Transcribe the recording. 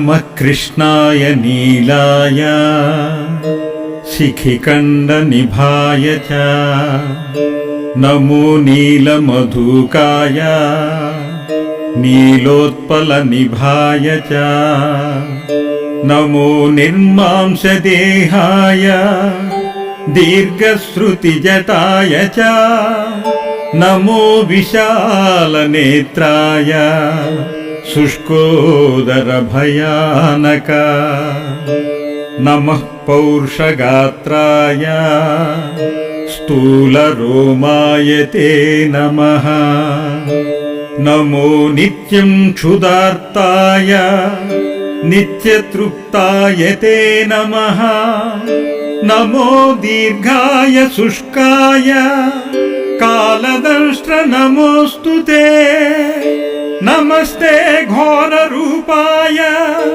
नमः कृष्णाय नीलाय शिखिखण्डनिभाय च नमो नीलमधुकाय नीलोत्पलनिभाय च नमो निर्मांसदेहाय दीर्घश्रुतिजटाय च नमो विशालनेत्राय शुष्कोदरभयानक नमः पौरुषगात्राय स्थूलरोमाय ते नमः नमो नित्यं क्षुधार्ताय नित्यतृप्ताय ते नमः नमो दीर्घाय शुष्काय कालदंष्ट्र नमोऽस्तु ते नमस्ते घोररूपाय